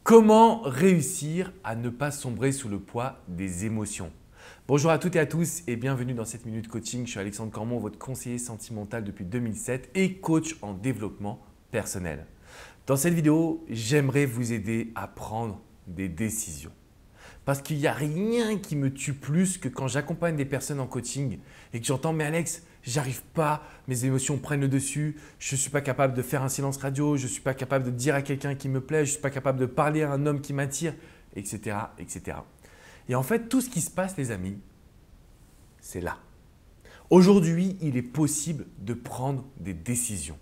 Comment réussir à ne pas sombrer sous le poids des émotions? Bonjour à toutes et à tous et bienvenue dans cette minute coaching. Je suis Alexandre Cormon, votre conseiller sentimental depuis 2007 et coach en développement personnel. Dans cette vidéo, j'aimerais vous aider à prendre des décisions. Parce qu'il n'y a rien qui me tue plus que quand j'accompagne des personnes en coaching et que j'entends « mais Alex, j'arrive pas, mes émotions prennent le dessus, je ne suis pas capable de faire un silence radio, je ne suis pas capable de dire à quelqu'un qui me plaît, je ne suis pas capable de parler à un homme qui m'attire, etc. etc. » Et en fait, tout ce qui se passe, les amis, c'est là. Aujourd'hui, il est possible de prendre des décisions.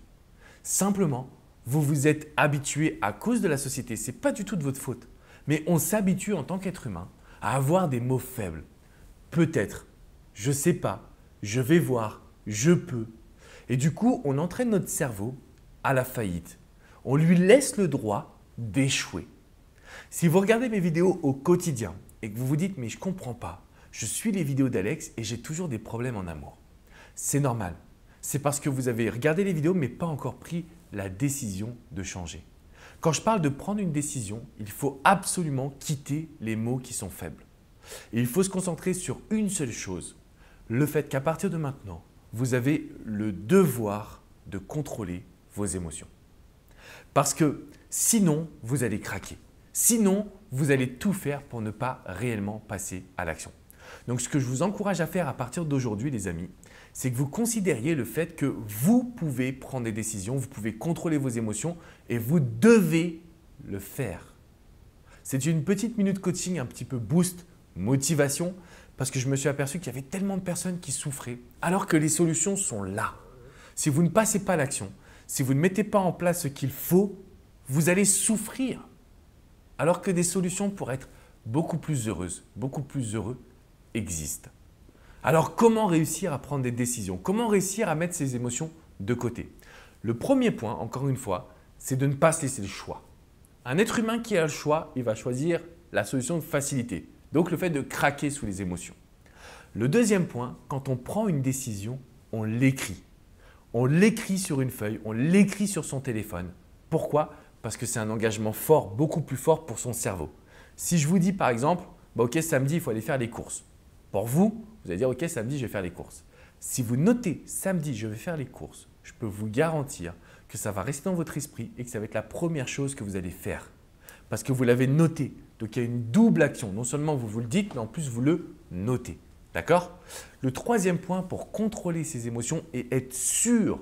Simplement, vous vous êtes habitué à cause de la société, ce n'est pas du tout de votre faute. Mais on s'habitue en tant qu'être humain à avoir des mots faibles. Peut-être, je ne sais pas, je vais voir, je peux. Et du coup, on entraîne notre cerveau à la faillite. On lui laisse le droit d'échouer. Si vous regardez mes vidéos au quotidien et que vous vous dites « mais je ne comprends pas, je suis les vidéos d'Alex et j'ai toujours des problèmes en amour », c'est normal. C'est parce que vous avez regardé les vidéos mais pas encore pris la décision de changer. Quand je parle de prendre une décision, il faut absolument quitter les mots qui sont faibles. Et il faut se concentrer sur une seule chose, le fait qu'à partir de maintenant, vous avez le devoir de contrôler vos émotions. Parce que sinon, vous allez craquer. Sinon, vous allez tout faire pour ne pas réellement passer à l'action. Donc, ce que je vous encourage à faire à partir d'aujourd'hui, les amis, c'est que vous considériez le fait que vous pouvez prendre des décisions, vous pouvez contrôler vos émotions et vous devez le faire. C'est une petite minute coaching, un petit peu boost, motivation, parce que je me suis aperçu qu'il y avait tellement de personnes qui souffraient alors que les solutions sont là. Si vous ne passez pas à l'action, si vous ne mettez pas en place ce qu'il faut, vous allez souffrir. Alors que des solutions pour être beaucoup plus heureuses, beaucoup plus heureux existent. Alors, comment réussir à prendre des décisions? Comment réussir à mettre ses émotions de côté? Le premier point, encore une fois, c'est de ne pas se laisser le choix. Un être humain qui a le choix, il va choisir la solution de facilité. Donc, le fait de craquer sous les émotions. Le deuxième point, quand on prend une décision, on l'écrit. On l'écrit sur une feuille, on l'écrit sur son téléphone. Pourquoi? Parce que c'est un engagement fort, beaucoup plus fort pour son cerveau. Si je vous dis par exemple, ok, samedi, il faut aller faire les courses. Pour vous, vous allez dire, ok, samedi, je vais faire les courses. Si vous notez samedi, je vais faire les courses, je peux vous garantir que ça va rester dans votre esprit et que ça va être la première chose que vous allez faire. Parce que vous l'avez noté. Donc, il y a une double action. Non seulement vous vous le dites, mais en plus, vous le notez. D'accord? Le troisième point pour contrôler ses émotions et être sûr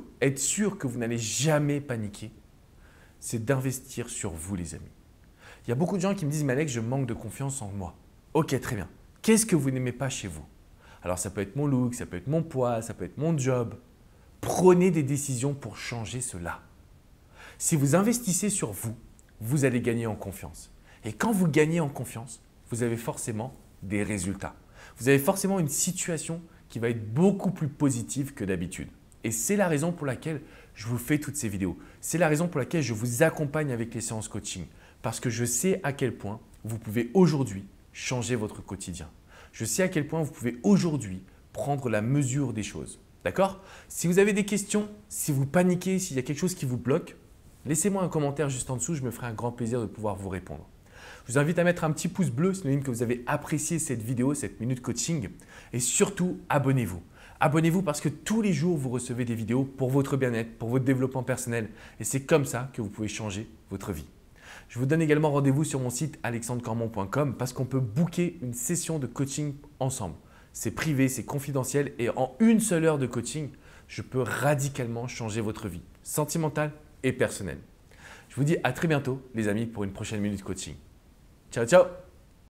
que vous n'allez jamais paniquer, c'est d'investir sur vous, les amis. Il y a beaucoup de gens qui me disent, mais Alex, je manque de confiance en moi. Ok, très bien. Qu'est-ce que vous n'aimez pas chez vous? Alors, ça peut être mon look, ça peut être mon poids, ça peut être mon job. Prenez des décisions pour changer cela. Si vous investissez sur vous, vous allez gagner en confiance. Et quand vous gagnez en confiance, vous avez forcément des résultats. Vous avez forcément une situation qui va être beaucoup plus positive que d'habitude. Et c'est la raison pour laquelle je vous fais toutes ces vidéos. C'est la raison pour laquelle je vous accompagne avec les séances coaching. Parce que je sais à quel point vous pouvez aujourd'hui changer votre quotidien. Je sais à quel point vous pouvez aujourd'hui prendre la mesure des choses. D'accord? Si vous avez des questions, si vous paniquez, s'il y a quelque chose qui vous bloque, laissez-moi un commentaire juste en dessous, je me ferai un grand plaisir de pouvoir vous répondre. Je vous invite à mettre un petit pouce bleu, synonyme que vous avez apprécié cette vidéo, cette minute coaching. Et surtout, abonnez-vous. Abonnez-vous parce que tous les jours, vous recevez des vidéos pour votre bien-être, pour votre développement personnel. Et c'est comme ça que vous pouvez changer votre vie. Je vous donne également rendez-vous sur mon site alexandrecormon.com parce qu'on peut booker une session de coaching ensemble. C'est privé, c'est confidentiel et en une seule heure de coaching, je peux radicalement changer votre vie sentimentale et personnelle. Je vous dis à très bientôt les amis pour une prochaine minute coaching. Ciao, ciao!